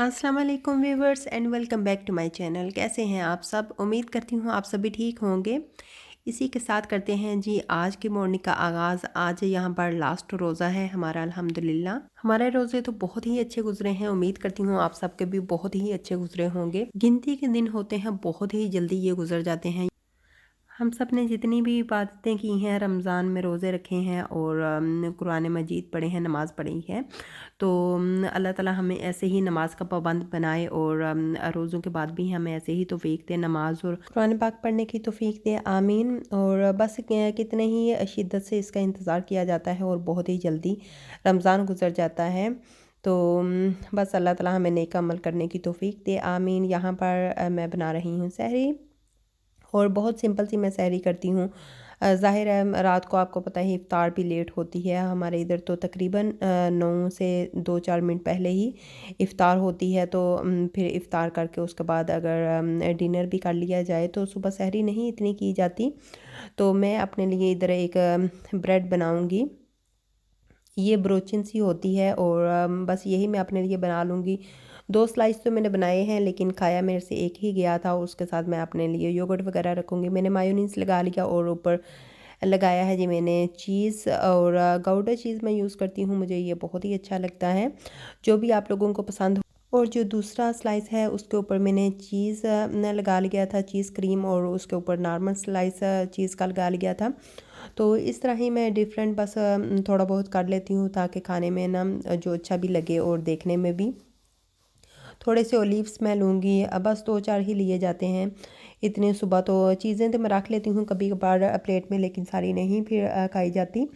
अस्सलाम वालेकुम viewers and welcome back to my channel. कैसे हैं आप सब? उम्मीद करती हूँ आप सभी ठीक होंगे। इसी के साथ करते हैं जी आज की मॉर्निंग का आगाज़। आज यहाँ पर लास्ट रोज़ा है हमारा अल्हम्दुलिल्लाह। हमारे रोज़े तो बहुत ही अच्छे गुजरे हैं। उम्मीद करती हूँ आप सबके भी बहुत ही अच्छे गुजरे होंगे। गिनती के दिन होते हैं, बहुत ही जल्दी ये गुजर जाते हैं। हम सब ने जितनी भी इबादतें की हैं, रमज़ान में रोज़े रखे हैं और कुरान मजीद पढ़े हैं, नमाज़ पढ़ी है, तो अल्लाह ताला हमें ऐसे ही नमाज का पाबंद बनाए और रोज़ों के बाद भी हमें ऐसे ही तौफीक दे, नमाज और कुरान पाक पढ़ने की तौफीक दे, आमीन। और बस कितने ही शिद्दत से इसका इंतज़ार किया जाता है और बहुत ही जल्दी रमज़ान गुजर जाता है। तो बस अल्लाह ताला हमें नेक अमल करने की तौफीक दे, आमीन। यहाँ पर मैं बना रही हूँ सहरी और बहुत सिंपल सी मैं सहरी करती हूँ। ज़ाहिर है रात को आपको पता है इफ़्तार भी लेट होती है। हमारे इधर तो तकरीबन 9 से 2-4 मिनट पहले ही इफ़्तार होती है, तो फिर इफ़्तार करके उसके बाद अगर डिनर भी कर लिया जाए तो सुबह सहरी नहीं इतनी की जाती। तो मैं अपने लिए इधर एक ब्रेड बनाऊँगी। ये ब्रोचिन सी होती है और बस यही मैं अपने लिए बना लूँगी। 2 स्लाइस तो मैंने बनाए हैं, लेकिन खाया मेरे से एक ही गया था। उसके साथ मैं अपने लिए योगर्ट वगैरह रखूँगी। मैंने मायोनीज़ लगा लिया और ऊपर लगाया है जी मैंने चीज़, और गाउडा चीज़ मैं यूज़ करती हूँ, मुझे ये बहुत ही अच्छा लगता है। जो भी आप लोगों को पसंद हो। और जो दूसरा स्लाइस है उसके ऊपर मैंने चीज़ न लगा लिया था, चीज़ क्रीम, और उसके ऊपर नॉर्मल स्लाइस चीज़ का लगा लिया था। तो इस तरह ही मैं डिफरेंट बस थोड़ा बहुत कर लेती हूँ, ताकि खाने में ना जो अच्छा भी लगे और देखने में भी। थोड़े से ओलिव्स मैं लूँगी, बस 2-4 ही लिए जाते हैं। इतने सुबह तो चीज़ें तो मैं रख लेती हूँ कभी कभार प्लेट में, लेकिन सारी नहीं फिर खाई जाती।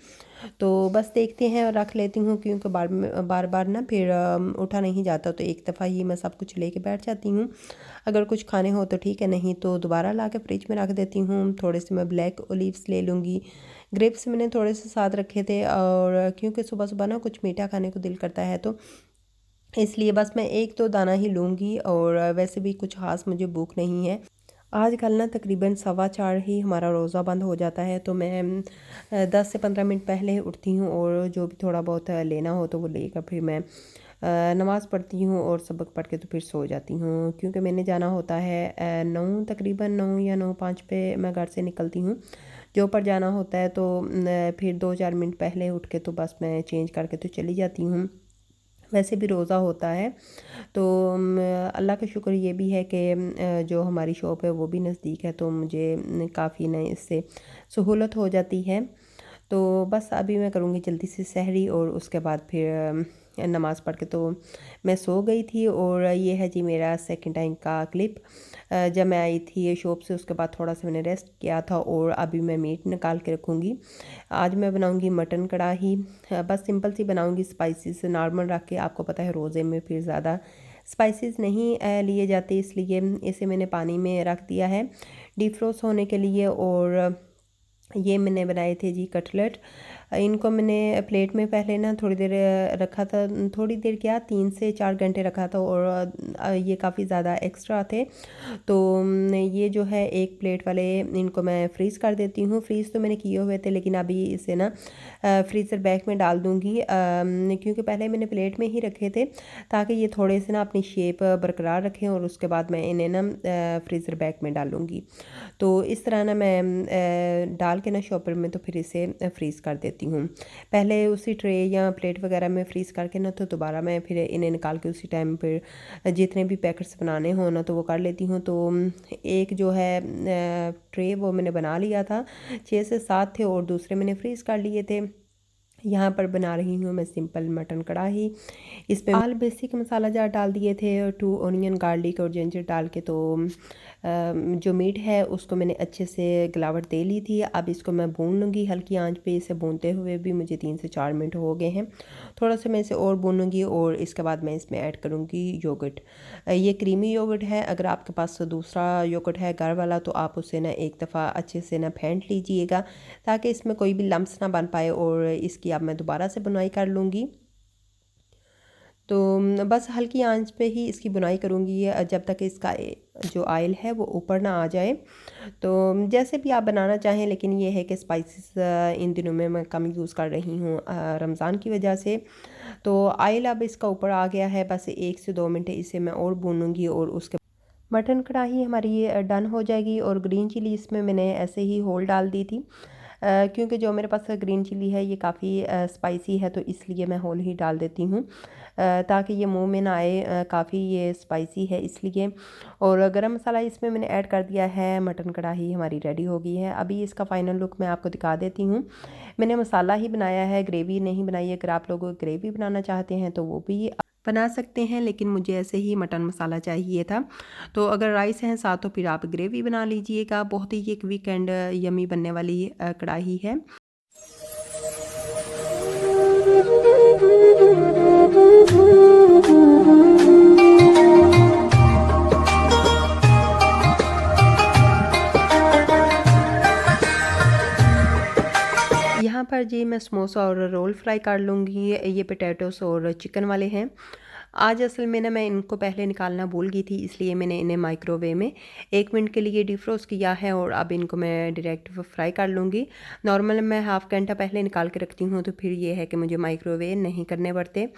तो बस देखते हैं और रख लेती हूँ, क्योंकि बार बार ना फिर उठा नहीं जाता, तो एक दफ़ा ही मैं सब कुछ लेके बैठ जाती हूँ। अगर कुछ खाने हो तो ठीक है, नहीं तो दोबारा ला के फ्रिज में रख देती हूँ। थोड़े से मैं ब्लैक ओलिव्स ले लूँगी। ग्रेप्स मैंने थोड़े से साथ रखे थे, और क्योंकि सुबह सुबह ना कुछ मीठा खाने को दिल करता है, तो इसलिए बस मैं एक तो दाना ही लूँगी। और वैसे भी कुछ ख़ास मुझे भूख नहीं है। आजकल ना तकरीबन 4:15 ही हमारा रोज़ा बंद हो जाता है, तो मैं 10 से 15 मिनट पहले उठती हूँ और जो भी थोड़ा बहुत लेना हो तो वो लेकर फिर मैं नमाज़ पढ़ती हूँ और सबक पढ़ के तो फिर सो जाती हूँ, क्योंकि मैंने जाना होता है 9 तकरीबन 9 या 9:05 पे मैं घर से निकलती हूँ जो पर जाना होता है। तो फिर 2-4 मिनट पहले उठ के तो बस मैं चेंज करके तो चली जाती हूँ। वैसे भी रोज़ा होता है, तो अल्लाह का शुक्र ये भी है कि जो हमारी शॉप है वो भी नज़दीक है, तो मुझे काफ़ी ना इससे सहूलत हो जाती है। तो बस अभी मैं करूँगी जल्दी से सहरी और उसके बाद फिर नमाज़ पढ़ के तो मैं सो गई थी। और ये है जी मेरा सेकंड टाइम का क्लिप। जब मैं आई थी ये शॉप से, उसके बाद थोड़ा सा मैंने रेस्ट किया था और अभी मैं मीट निकाल के रखूँगी। आज मैं बनाऊँगी मटन कढ़ाई। बस सिंपल सी बनाऊँगी, स्पाइसेस नॉर्मल रख के। आपको पता है रोज़े में फिर ज़्यादा स्पाइसेस नहीं लिए जाते, इसलिए इसे मैंने पानी में रख दिया है डिफ्रोस्ट होने के लिए। और ये मैंने बनाए थे जी कटलेट। इनको मैंने प्लेट में पहले ना थोड़ी देर रखा था, थोड़ी देर क्या 3 से 4 घंटे रखा था, और ये काफ़ी ज़्यादा एक्स्ट्रा थे। तो ये जो है एक प्लेट वाले, इनको मैं फ्रीज़ कर देती हूँ। फ्रीज़ तो मैंने किए हुए थे, लेकिन अभी इसे ना फ्रीज़र बैग में डाल दूँगी, क्योंकि पहले मैंने प्लेट में ही रखे थे, ताकि ये थोड़े से ना अपनी शेप बरकरार रखें, और उसके बाद मैं इन्हें ना फ्रीज़र बैग में डालूँगी। तो इस तरह ना मैं डाल के ना शॉपर में तो फिर इसे फ्रीज़ कर देती हूँ। पहले उसी ट्रे या प्लेट वगैरह में फ्रीज़ करके ना, तो दोबारा मैं फिर इन्हें निकाल के उसी टाइम फिर जितने भी पैकेट्स बनाने हो ना तो वो कर लेती हूँ। तो एक जो है ट्रे वो मैंने बना लिया था, 6 से 7 थे, और दूसरे मैंने फ्रीज़ कर लिए थे। यहाँ पर बना रही हूँ मैं सिंपल मटन कढ़ाई। इसमें आल बेसिक मसाला जार डाल दिए थे, 2 ऑनियन गार्लिक और जिंजर डाल के। तो जो मीट है उसको मैंने अच्छे से गलावट दे ली थी। अब इसको मैं भून लूँगी हल्की आंच पे। इसे भूनते हुए भी मुझे 3 से 4 मिनट हो गए हैं। थोड़ा सा मैं इसे और भूनूंगी, और इसके बाद मैं इसमें ऐड करूँगी योगर्ट। ये क्रीमी योगर्ट है। अगर आपके पास दूसरा योगर्ट है घर वाला, तो आप उसे ना एक दफ़ा अच्छे से ना फेंट लीजिएगा, ताकि इसमें कोई भी लम्स ना बन पाए। और इसकी अब मैं दोबारा से बुनाई कर लूँगी। तो बस हल्की आंच पे ही इसकी बुनाई करूँगी जब तक इसका जो ऑयल है वो ऊपर ना आ जाए। तो जैसे भी आप बनाना चाहें, लेकिन ये है कि स्पाइसेस इन दिनों में मैं कम यूज़ कर रही हूँ रमज़ान की वजह से। तो ऑयल अब इसका ऊपर आ गया है, बस 1 से 2 मिनट इसे मैं और भूनूँगी और उसके मटन कढ़ाई हमारी ये डन हो जाएगी। और ग्रीन चिली इसमें मैंने ऐसे ही होल डाल दी थी, क्योंकि जो मेरे पास ग्रीन चिली है ये काफ़ी स्पाइसी है, तो इसलिए मैं होल ही डाल देती हूँ ताकि ये मुंह में ना आए, काफ़ी ये स्पाइसी है इसलिए। और गरम मसाला इसमें मैंने ऐड कर दिया है। मटन कढ़ाई हमारी रेडी हो गई है। अभी इसका फ़ाइनल लुक मैं आपको दिखा देती हूँ। मैंने मसाला ही बनाया है, ग्रेवी नहीं बनाई है। अगर आप लोग ग्रेवी बनाना चाहते हैं तो वो भी बना सकते हैं, लेकिन मुझे ऐसे ही मटन मसाला चाहिए था। तो अगर राइस हैं साथ तो फिर आप ग्रेवी बना लीजिएगा। बहुत ही एक वीकेंड यमी बनने वाली कढ़ाई है। यहाँ पर जी मैं समोसा और रोल फ्राई कर लूँगी। ये पोटैटोस और चिकन वाले हैं। आज असल में ना मैं इनको पहले निकालना भूल गई थी, इसलिए मैंने इन्हें माइक्रोवेव में 1 मिनट के लिए डिफ्रोस्ट किया है और अब इनको मैं डायरेक्ट फ्राई कर लूँगी। नॉर्मल मैं हाफ़ घंटा पहले निकाल के रखती हूँ, तो फिर ये है कि मुझे माइक्रोवेव नहीं करने पड़ते।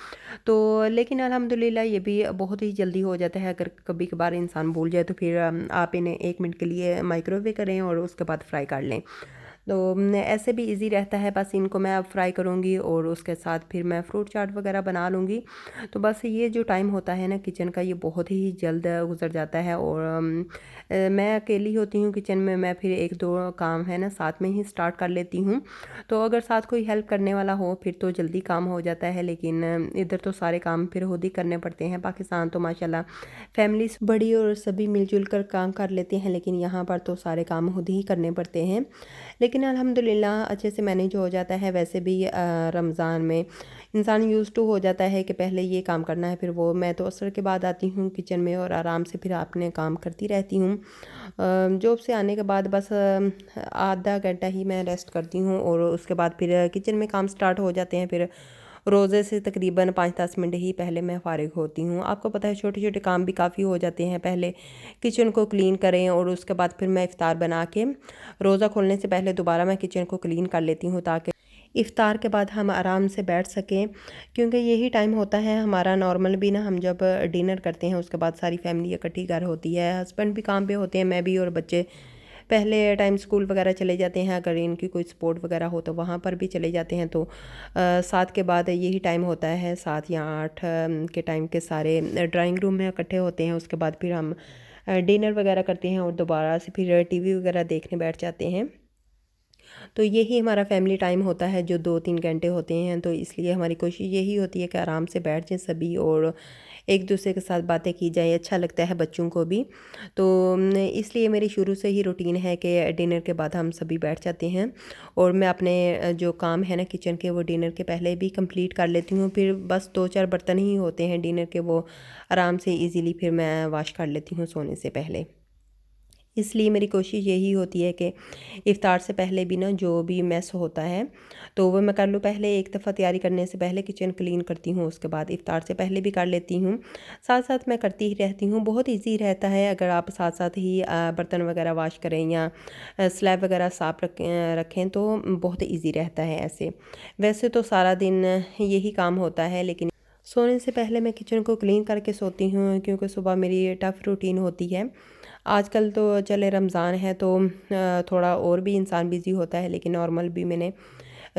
तो लेकिन अल्हम्दुलिल्लाह ये भी बहुत ही जल्दी हो जाता है। अगर कभी कभार इंसान भूल जाए तो फिर आप इन्हें 1 मिनट के लिए माइक्रोवेव करें और उसके बाद फ्राई कर लें। तो ऐसे भी इजी रहता है। बस इनको मैं अब फ्राई करूँगी और उसके साथ फिर मैं फ्रूट चाट वगैरह बना लूँगी। तो बस ये जो टाइम होता है ना किचन का, ये बहुत ही जल्द गुजर जाता है। और मैं अकेली होती हूँ किचन में, मैं फिर 1-2 काम है ना साथ में ही स्टार्ट कर लेती हूँ। तो अगर साथ कोई हेल्प करने वाला हो फिर तो जल्दी काम हो जाता है, लेकिन इधर तो सारे काम फिर खुद ही करने पड़ते हैं। पाकिस्तान तो माशाल्लाह फैमिली बड़ी और सभी मिलजुल कर काम कर लेते हैं, लेकिन यहाँ पर तो सारे काम खुद ही करने पड़ते हैं। लेकिन अल्हम्दुलिल्लाह अच्छे से मैनेज हो जाता है। वैसे भी रमज़ान में इंसान यूज़ टू हो जाता है कि पहले ये काम करना है फिर वो। मैं तो असर के बाद आती हूँ किचन में और आराम से फिर अपने काम करती रहती हूँ। जॉब से आने के बाद बस आधा घंटा ही मैं रेस्ट करती हूँ और उसके बाद फिर किचन में काम स्टार्ट हो जाते हैं। फिर रोज़े से तकरीबन 5-10 मिनट ही पहले मैं फ़ारिग होती हूँ। आपको पता है छोटे छोटे काम भी काफ़ी हो जाते हैं। पहले किचन को क्लीन करें और उसके बाद फिर मैं इफ़्तार बना के रोज़ा खोलने से पहले दोबारा मैं किचन को क्लीन कर लेती हूँ, ताकि इफ़्तार के बाद हम आराम से बैठ सकें। क्योंकि यही टाइम होता है हमारा नॉर्मल भी ना, हम जब डिनर करते हैं उसके बाद सारी फैमिली इकट्ठी घर होती है। हस्बैंड भी काम पे होते हैं, मैं भी, और बच्चे पहले टाइम स्कूल वगैरह चले जाते हैं। अगर इनकी कोई स्पोर्ट वगैरह हो तो वहाँ पर भी चले जाते हैं। तो 7 के बाद यही टाइम होता है, 7 या 8 के टाइम के सारे ड्राइंग रूम में इकट्ठे होते हैं। उसके बाद फिर हम डिनर वगैरह करते हैं और दोबारा से फिर टीवी वगैरह देखने बैठ जाते हैं। तो यही हमारा फैमिली टाइम होता है जो 2-3 घंटे होते हैं। तो इसलिए हमारी कोशिश यही होती है कि आराम से बैठ जाएं सभी और एक दूसरे के साथ बातें की जाए। अच्छा लगता है बच्चों को भी। तो इसलिए मेरी शुरू से ही रूटीन है कि डिनर के बाद हम सभी बैठ जाते हैं और मैं अपने जो काम है ना किचन के वो डिनर के पहले भी कंप्लीट कर लेती हूँ। फिर बस 2-4 बर्तन ही होते हैं डिनर के, वो आराम से इजीली फिर मैं वॉश कर लेती हूँ सोने से पहले। इसलिए मेरी कोशिश यही होती है कि इफ़्तार से पहले भी ना जो भी मेस होता है तो वो मैं कर लूँ। पहले एक दफ़ा तैयारी करने से पहले किचन क्लीन करती हूँ, उसके बाद इफ़्तार से पहले भी कर लेती हूँ। साथ साथ मैं करती ही रहती हूँ। बहुत इजी रहता है अगर आप साथ साथ ही बर्तन वगैरह वॉश करें या स्लैब वगैरह साफ़ रखें तो बहुत ईजी रहता है ऐसे। वैसे तो सारा दिन यही काम होता है, लेकिन सोने से पहले मैं किचन को क्लीन करके सोती हूँ, क्योंकि सुबह मेरी टफ़ रूटीन होती है। आजकल तो चले रमज़ान है तो थोड़ा और भी इंसान बिज़ी होता है, लेकिन नॉर्मल भी मैंने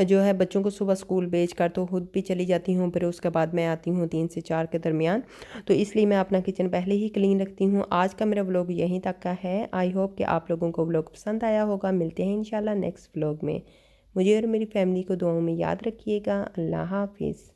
जो है बच्चों को सुबह स्कूल भेज कर तो खुद भी चली जाती हूँ। फिर उसके बाद मैं आती हूँ 3 से 4 के दरमियान। तो इसलिए मैं अपना किचन पहले ही क्लीन रखती हूँ। आज का मेरा व्लॉग यहीं तक का है। आई होप कि आप लोगों को व्लॉग पसंद आया होगा। मिलते हैं इंशाल्लाह नेक्स्ट व्लॉग में। मुझे और मेरी फैमिली को दुआओं में याद रखिएगा। अल्लाह हाफिज़।